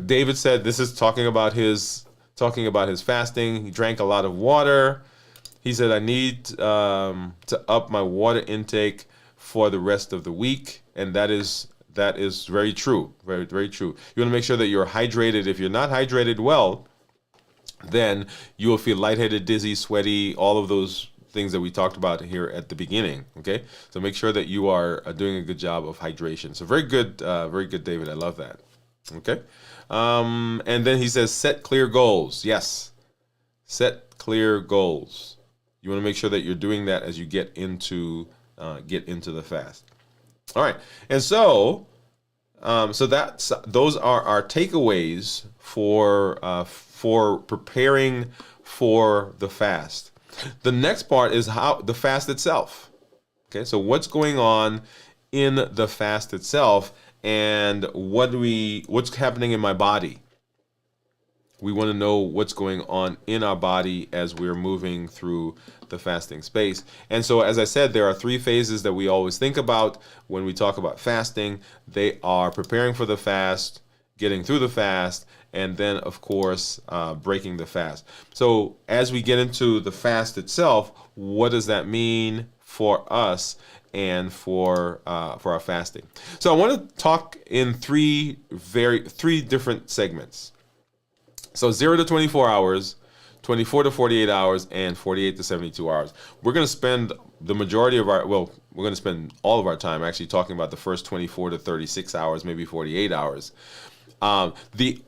[SPEAKER 1] David said this is talking about his fasting. He drank a lot of water. He said I need to up my water intake for the rest of the week, and that is very true. Very, very true. You want to make sure that you're hydrated. If you're not hydrated well, then you will feel lightheaded, dizzy, sweaty, all of those things that we talked about here at the beginning. Okay, so make sure that you are doing a good job of hydration. So very good, David. I love that. Okay, and then he says set clear goals. Yes, set clear goals. You want to make sure that you're doing that as you get into the fast. All right, and so those are our takeaways for preparing for the fast. The next part is how the fast itself. Okay, so what's going on in the fast itself, and what's happening in my body? We want to know what's going on in our body as we're moving through the fasting space. And so, as I said, there are 3 phases that we always think about when we talk about fasting. They are preparing for the fast, getting through the fast, and then, of course, breaking the fast. So as we get into the fast itself, what does that mean for us and for our fasting. So I want to talk in three different segments. So 0 to 24 hours, 24 to 48 hours, and 48 to 72 hours. We're going to spend the majority of we're going to spend all of our time actually talking about the first 24 to 36 hours, maybe 48 hours. The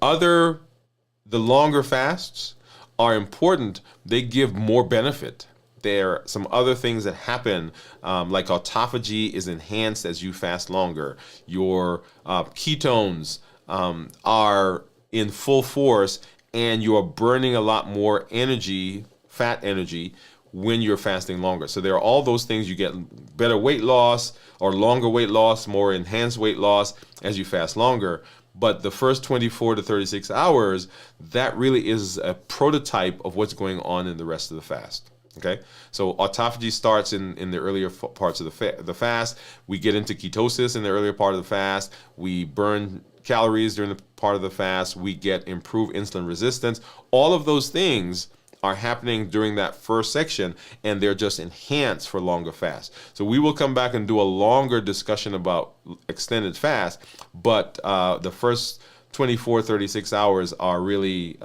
[SPEAKER 1] longer fasts are important. They give more benefit. There are some other things that happen, like autophagy is enhanced as you fast longer. Your ketones are in full force, and you are burning a lot more energy, fat energy, when you're fasting longer. So there are all those things. You get better weight loss or longer weight loss, more enhanced weight loss as you fast longer. But the first 24 to 36 hours, that really is a prototype of what's going on in the rest of the fast. Okay, so autophagy starts in the earlier parts of the fast. We get into ketosis in the earlier part of the fast. We burn calories during the part of the fast. We get improved insulin resistance. All of those things are happening during that first section, and they're just enhanced for longer fast. So we will come back and do a longer discussion about extended fast, but the first 24, 36 hours are really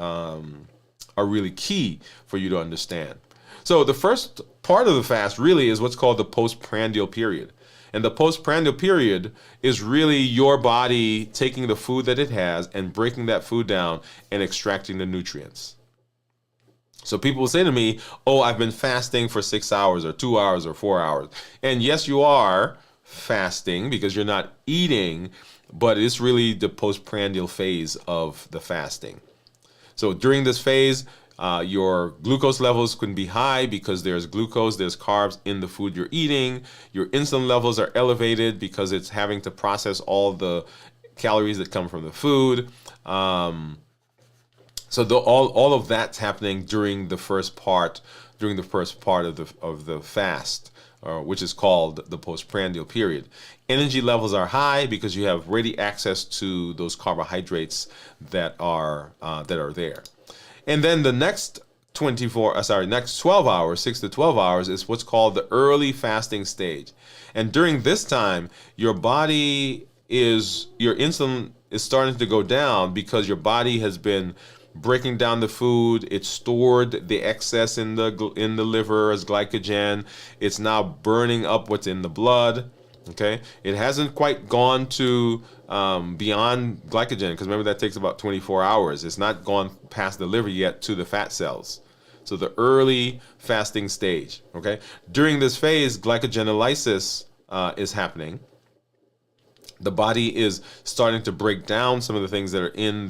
[SPEAKER 1] key for you to understand. So the first part of the fast really is what's called the postprandial period. And the postprandial period is really your body taking the food that it has and breaking that food down and extracting the nutrients. So people will say to me, oh, I've been fasting for 6 hours or 2 hours or 4 hours. And yes, you are fasting because you're not eating, but it's really the postprandial phase of the fasting. So during this phase, your glucose levels can be high because there's glucose, there's carbs in the food you're eating. Your insulin levels are elevated because it's having to process all the calories that come from the food. So all of that's happening during the first part of the fast, which is called the postprandial period. Energy levels are high because you have ready access to those carbohydrates that are there. And then the next 12 hours, 6 to 12 hours, is what's called the early fasting stage. And during this time, your insulin is starting to go down because your body has been breaking down the food. It's stored the excess in the liver as glycogen. It's now burning up what's in the blood. Okay, it hasn't quite gone to beyond glycogen, because remember that takes about 24 hours. It's not gone past the liver yet to the fat cells. So the early fasting stage. Okay, during this phase, glycogenolysis is happening. The body is starting to break down some of the things that are in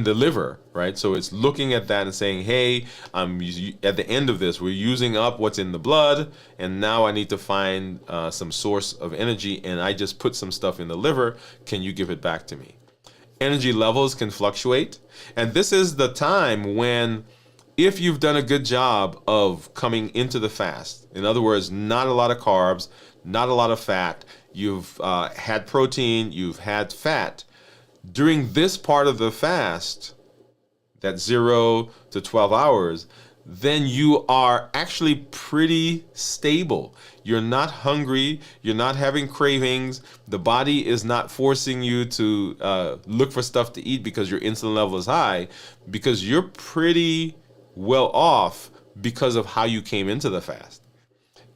[SPEAKER 1] the liver, right? So it's looking at that and saying, hey, at the end of this, we're using up what's in the blood, and now I need to find some source of energy, and I just put some stuff in the liver. Can you give it back to me? Energy levels can fluctuate, and this is the time when, if you've done a good job of coming into the fast, in other words, not a lot of carbs, not a lot of fat, you've had protein, you've had fat, during this part of the fast, that 0 to 12 hours, then you are actually pretty stable. You're not hungry. You're not having cravings. The body is not forcing you to look for stuff to eat because your insulin level is high, because you're pretty well off because of how you came into the fast.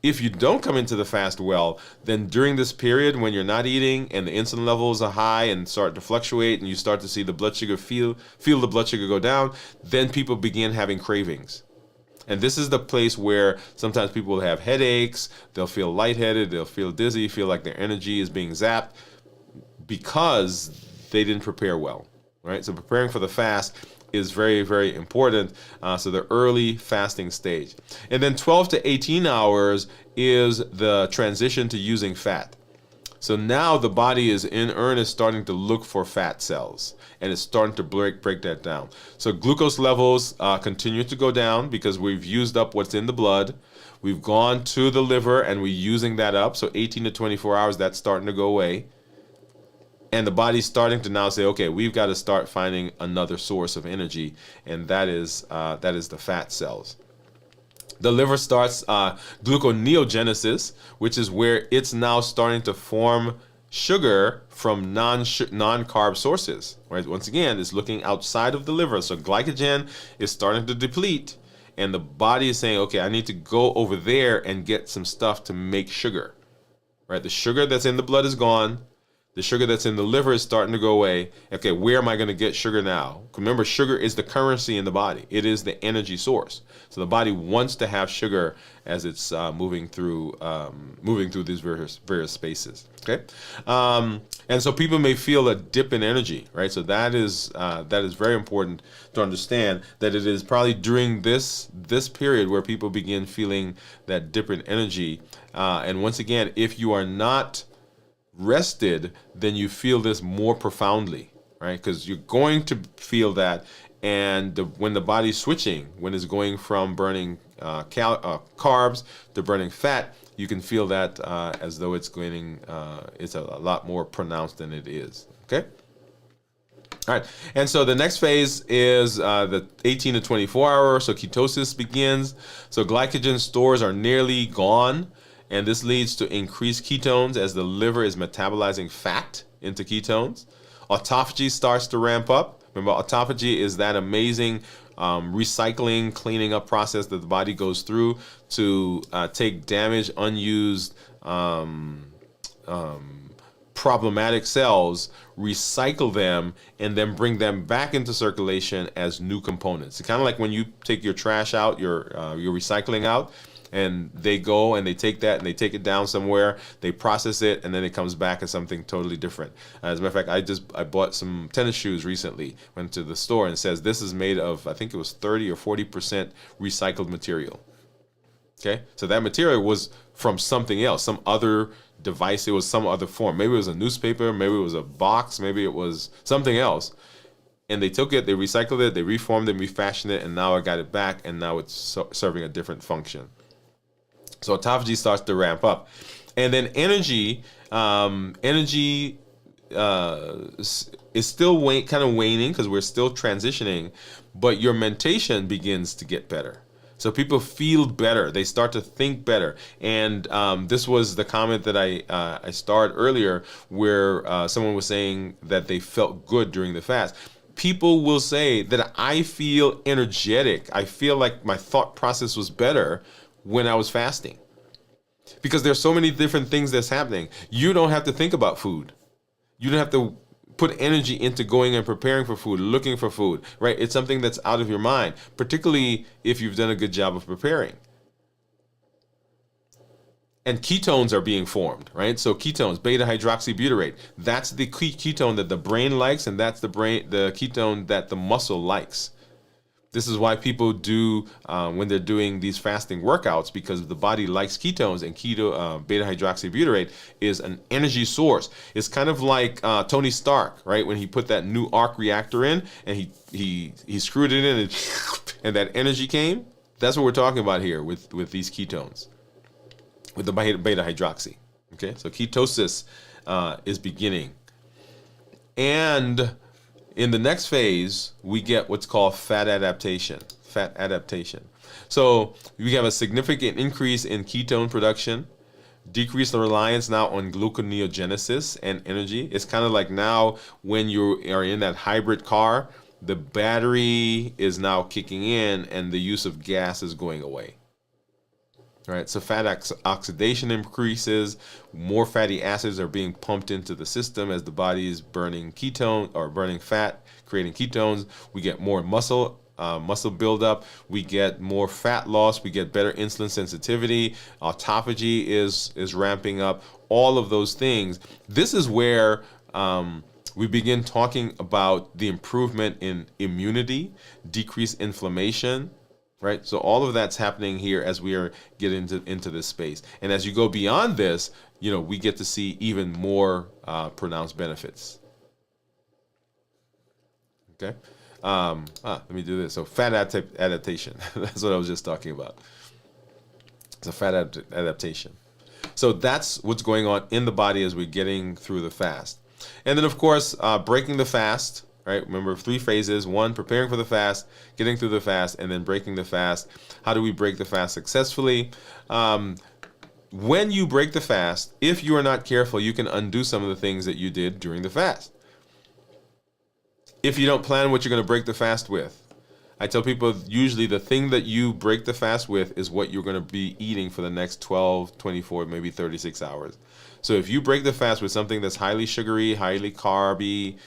[SPEAKER 1] If you don't come into the fast well, then during this period when you're not eating and the insulin levels are high and start to fluctuate, and you start to see the blood sugar feel the blood sugar go down, then people begin having cravings. And this is the place where sometimes people will have headaches, they'll feel lightheaded, they'll feel dizzy, feel like their energy is being zapped because they didn't prepare well, right? So preparing for the fast is very, very important. So the early fasting stage. And then 12 to 18 hours is the transition to using fat. So now the body is in earnest starting to look for fat cells, and it's starting to break that down. So glucose levels continue to go down because we've used up what's in the blood. We've gone to the liver and we're using that up. So 18 to 24 hours, that's starting to go away. And the body's starting to now say, okay, we've got to start finding another source of energy, and that is the fat cells. The liver starts gluconeogenesis, which is where it's now starting to form sugar from non-carb sources. Right? Once again, it's looking outside of the liver. So glycogen is starting to deplete, and the body is saying, okay, I need to go over there and get some stuff to make sugar. Right? The sugar that's in the blood is gone. The sugar that's in the liver is starting to go away. Okay, where am I going to get sugar now? Remember, sugar is the currency in the body. It is the energy source. So the body wants to have sugar as it's moving through these various spaces. Okay, and so people may feel a dip in energy, right? So that is very important to understand, that it is probably during this period where people begin feeling that dip in energy. And once again, if you are not rested, then you feel this more profoundly, right? Because you're going to feel that, and when the body's switching, when it's going from burning carbs to burning fat, you can feel that as though it's a lot more pronounced than it is. Okay. All right, and so the next phase is the 18 to 24 hour. So ketosis begins. So glycogen stores are nearly gone, and this leads to increased ketones as the liver is metabolizing fat into ketones. Autophagy starts to ramp up. Remember, autophagy is that amazing recycling, cleaning up process that the body goes through to take damaged, unused, problematic cells, recycle them, and then bring them back into circulation as new components. It's kind of like when you take your trash out, your recycling out, and they go and they take that and they take it down somewhere, they process it, and then it comes back as something totally different. As a matter of fact, I bought some tennis shoes recently, went to the store, and it says this is made of, I think it was 30 or 40% recycled material. Okay, so that material was from something else, some other device, it was some other form. Maybe it was a newspaper, maybe it was a box, maybe it was something else. And they took it, they recycled it, they reformed it, refashioned it, and now I got it back, and now it's serving a different function. So autophagy starts to ramp up. And then energy is still kind of waning because we're still transitioning, but your mentation begins to get better. So people feel better. They start to think better. And this was the comment that I started earlier, where someone was saying that they felt good during the fast. People will say that I feel energetic. I feel like my thought process was better when I was fasting. Because there's so many different things that's happening. You don't have to think about food. You don't have to put energy into going and preparing for food, looking for food, right? It's something that's out of your mind, particularly if you've done a good job of preparing. And ketones are being formed, right? So ketones, beta hydroxybutyrate, that's the ketone that the brain likes, and that's the ketone that the muscle likes. This is why people do when they're doing these fasting workouts, because the body likes ketones, and beta hydroxybutyrate is an energy source. It's kind of like Tony Stark, right? When he put that new arc reactor in, and he screwed it in, and that energy came. That's what we're talking about here with these ketones, with the beta hydroxy. Okay, so ketosis is beginning, and in the next phase, we get what's called fat adaptation. So we have a significant increase in ketone production, decrease the reliance now on gluconeogenesis and energy. It's kind of like now when you are in that hybrid car, the battery is now kicking in and the use of gas is going away. Right, so fat oxidation increases, more fatty acids are being pumped into the system as the body is burning ketone or burning fat, creating ketones. We get more muscle buildup. We get more fat loss. We get better insulin sensitivity. Autophagy is ramping up. All of those things. This is where we begin talking about the improvement in immunity, decreased inflammation. Right, so all of that's happening here as we are getting into this space, and as you go beyond this, we get to see even more pronounced benefits. Okay, let me do this. So fat adaptation. That's what I was just talking about. So fat adaptation. So that's what's going on in the body as we're getting through the fast, and then of course breaking the fast. right? Remember 3 phases: 1, preparing for the fast, getting through the fast, and then breaking the fast. How do we break the fast successfully? When you break the fast, if you are not careful, you can undo some of the things that you did during the fast. If you don't plan what you're going to break the fast with, I tell people usually the thing that you break the fast with is what you're going to be eating for the next 12, 24, maybe 36 hours. So if you break the fast with something that's highly sugary, highly carby,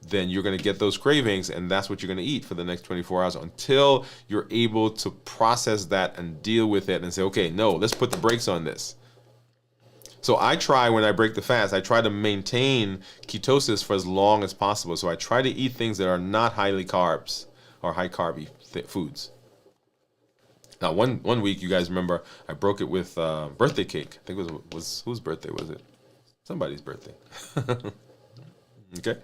[SPEAKER 1] then you're going to get those cravings, and that's what you're going to eat for the next 24 hours until you're able to process that and deal with it and say, okay, no, let's put the brakes on this. So I try, when I break the fast, I try to maintain ketosis for as long as possible. So I try to eat things that are not highly carbs or high carby foods. Now, one week, you guys remember, I broke it with birthday cake. I think it was whose birthday was it? Somebody's birthday. Okay.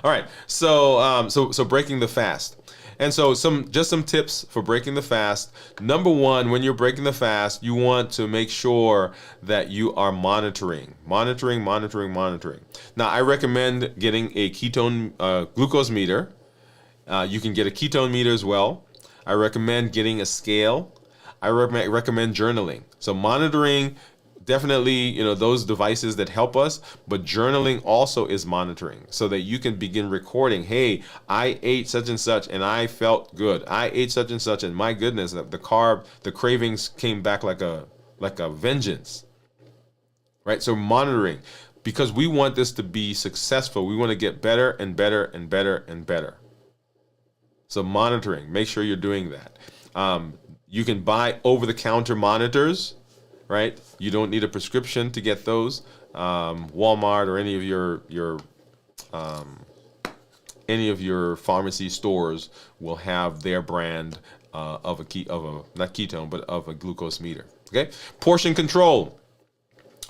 [SPEAKER 1] All right. So so breaking the fast. And so some tips for breaking the fast. Number 1, when you're breaking the fast, you want to make sure that you are monitoring. Now, I recommend getting a ketone glucose meter. You can get a ketone meter as well. I recommend getting a scale. I recommend journaling. So monitoring, definitely, those devices that help us, but journaling also is monitoring so that you can begin recording. Hey, I ate such and such and I felt good. I ate such and such and my goodness, the cravings came back like a vengeance. Right? So monitoring, because we want this to be successful. We want to get better and better and better and better. So monitoring, make sure you're doing that. You can buy over-the-counter monitors. Right? You don't need a prescription to get those. Walmart or any of your pharmacy stores will have their brand of a not ketone, but of a glucose meter. Okay? Portion control.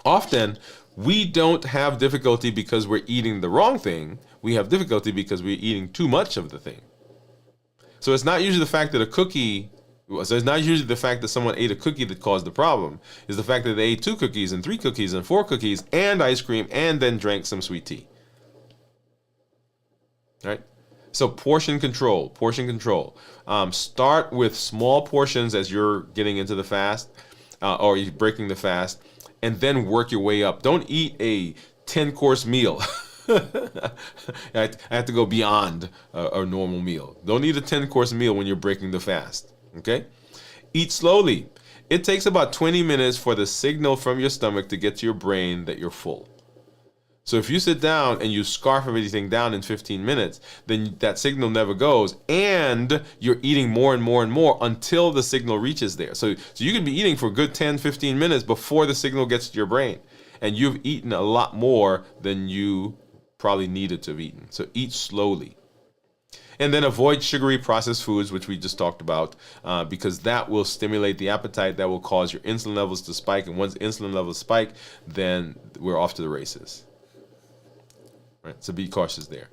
[SPEAKER 1] Often we don't have difficulty because we're eating the wrong thing. We have difficulty because we're eating too much of the thing. So it's not usually the fact that it's not usually the fact that someone ate a cookie that caused the problem. It's the fact that they ate 2 cookies and 3 cookies and 4 cookies and ice cream and then drank some sweet tea. Right? So portion control. Start with small portions as you're getting into the fast or you're breaking the fast, and then work your way up. Don't eat a 10-course meal. I have to go beyond a normal meal. Don't eat a 10-course meal when you're breaking the fast. Okay? Eat slowly. It takes about 20 minutes for the signal from your stomach to get to your brain that you're full. So if you sit down and you scarf everything down in 15 minutes, then that signal never goes, and you're eating more and more and more until the signal reaches there. So you can be eating for a good 10, 15 minutes before the signal gets to your brain, and you've eaten a lot more than you probably needed to have eaten. So eat slowly. And then avoid sugary processed foods, which we just talked about, because that will stimulate the appetite. That will cause your insulin levels to spike. And once insulin levels spike, then we're off to the races. Right? So be cautious there.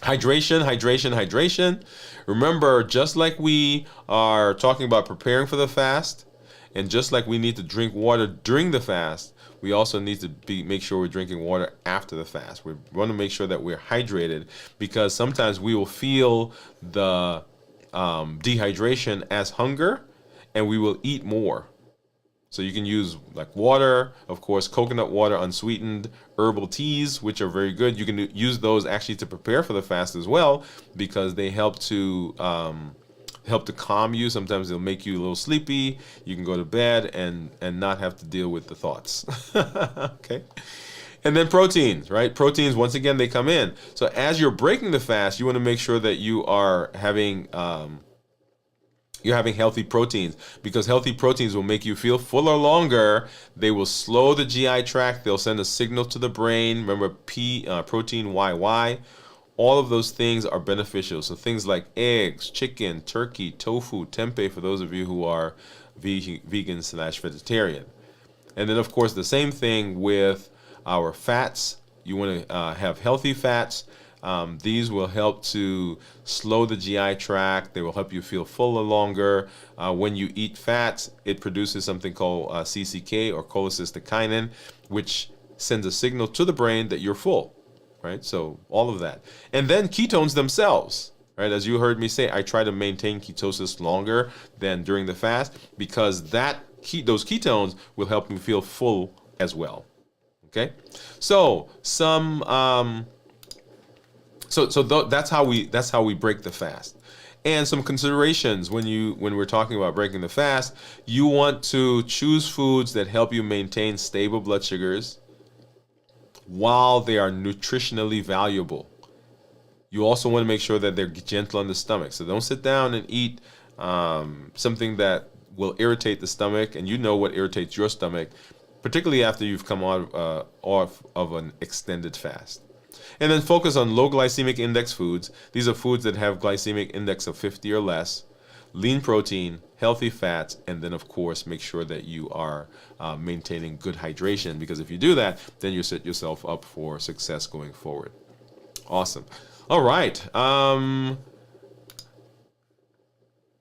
[SPEAKER 1] Hydration. Remember, just like we are talking about preparing for the fast, and just like we need to drink water during the fast, we also need to make sure we're drinking water after the fast. We want to make sure that we're hydrated, because sometimes we will feel the dehydration as hunger, and we will eat more. So you can use like water, of course, coconut water, unsweetened, herbal teas, which are very good. You can use those actually to prepare for the fast as well, because they help to calm you. Sometimes they'll make you a little sleepy. You can go to bed and not have to deal with the thoughts. Okay. And then proteins, right? Proteins, once again, they come in. So as you're breaking the fast, you want to make sure that you are having healthy proteins, because healthy proteins will make you feel fuller longer. They will slow the GI tract. They'll send a signal to the brain. Remember, protein YY. All of those things are beneficial. So things like eggs, chicken, turkey, tofu, tempeh, for those of you who are vegan/vegetarian. And then, of course, the same thing with our fats. You want to have healthy fats. These will help to slow the GI tract. They will help you feel fuller longer. When you eat fats, it produces something called CCK, or cholecystokinin, which sends a signal to the brain that you're full. right? So all of that. And then ketones themselves, right? As you heard me say, I try to maintain ketosis longer than during the fast because those ketones will help me feel full as well. Okay, so that's how we break the fast. And some considerations when we're talking about breaking the fast, you want to choose foods that help you maintain stable blood sugars while they are nutritionally valuable. You also want to make sure that they're gentle on the stomach. So don't sit down and eat something that will irritate the stomach, and you know what irritates your stomach, particularly after you've come off of an extended fast. And then focus on low glycemic index foods. These are foods that have glycemic index of 50 or less, lean protein, healthy fats, and then, of course, make sure that you are maintaining good hydration, because if you do that, then you set yourself up for success going forward. Awesome. All right.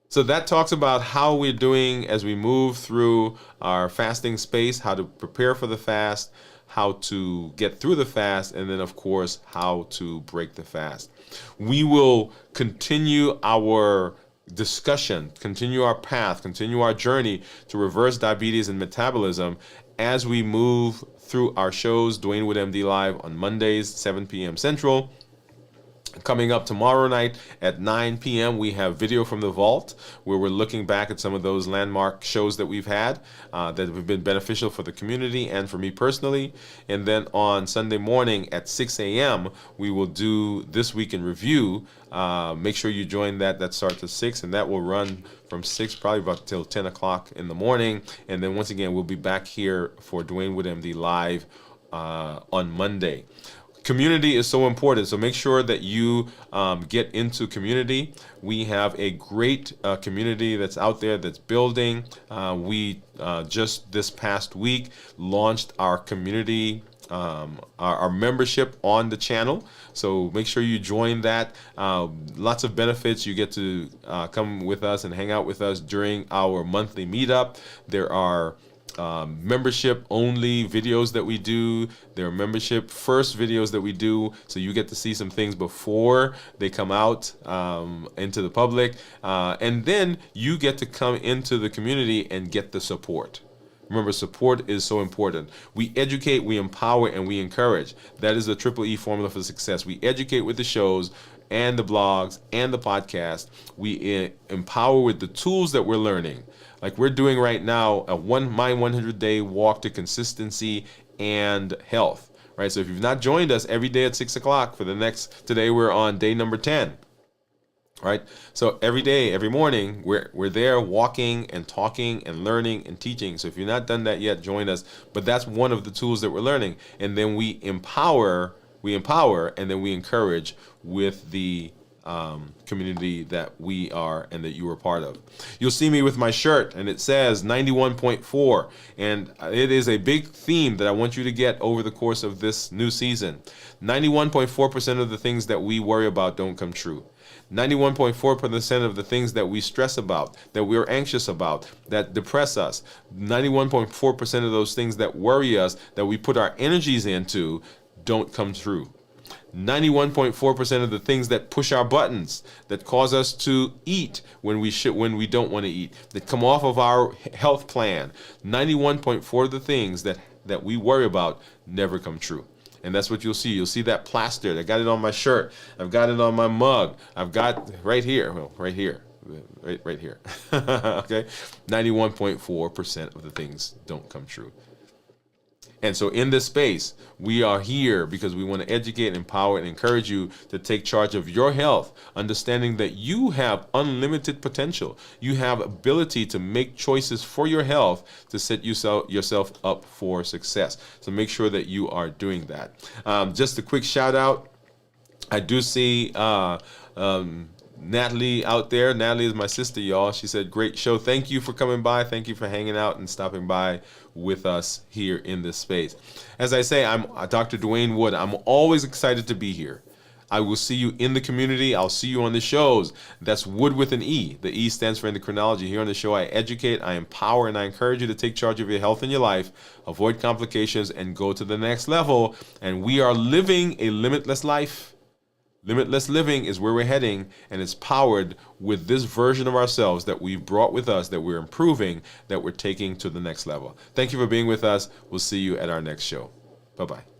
[SPEAKER 1] So that talks about how we're doing as we move through our fasting space, how to prepare for the fast, how to get through the fast, and then, of course, how to break the fast. We will continue our discussion, continue our path, continue our journey to reverse diabetes and metabolism as we move through our shows, Dwain Woode MD Live on Mondays, 7 p.m. Central. Coming up tomorrow night at 9 p.m., we have Video from the Vault, where we're looking back at some of those landmark shows that we've had that have been beneficial for the community and for me personally. And then on Sunday morning at 6 a.m., we will do This Week in Review. Make sure you join that. That starts at 6, and that will run from 6 probably about till 10 o'clock in the morning. And then once again, we'll be back here for Dwain Woode MD Live on Monday. Community is so important, so make sure that you get into community. We have a great community that's out there that's building. We just this past week launched our community, our membership on the channel. So make sure you join that. Lots of benefits. You get to come with us and hang out with us during our monthly meetup. There are membership only videos that we do. There are membership first videos that we do, so you get to see some things before they come out into the public, and then you get to come into the community and get the support. Remember, support is so important. We educate, we empower, and we encourage. That is the triple E formula for success. We educate with the shows and the blogs and the podcast. We empower with the tools that we're learning. Like we're doing right now, my 100-day walk to consistency and health, right? So if you've not joined us every day at 6 o'clock today we're on day number 10, right? So every day, every morning, we're there walking and talking and learning and teaching. So if you've not done that yet, join us. But that's one of the tools that we're learning. And then we empower, and then we encourage with the community that we are and that you are part of. You'll see me with my shirt, and it says 91.4, and it is a big theme that I want you to get over the course of this new season. 91.4% of the things that we worry about don't come true. 91.4% of the things that we stress about, that we're anxious about, that depress us, 91.4% of those things that worry us, that we put our energies into, don't come true. 91.4% of the things that push our buttons, that cause us to eat when we don't want to eat, that come off of our health plan, 91.4% of the things that we worry about never come true. And that's what you'll see. You'll see that plastered. I got it on my shirt. I've got it on my mug. I've got right here. Right here. Okay? 91.4% of the things don't come true. And so in this space, we are here because we want to educate, empower, and encourage you to take charge of your health, understanding that you have unlimited potential. You have ability to make choices for your health to set yourself up for success. So make sure that you are doing that. Just a quick shout out. I do see Natalie out there. Natalie is my sister, y'all. She said, great show. Thank you for coming by. Thank you for hanging out and stopping by with us here in this space. As I say, I'm Dr. Dwain Woode. I'm always excited to be here. I will see you in the community. I'll see you on the shows. That's Wood with an E. The E stands for endocrinology. Here on the show, I educate, I empower, and I encourage you to take charge of your health and your life, avoid complications, and go to the next level. And we are living a limitless life. Limitless living is where we're heading, and it's powered with this version of ourselves that we've brought with us, that we're improving, that we're taking to the next level. Thank you for being with us. We'll see you at our next show. Bye-bye.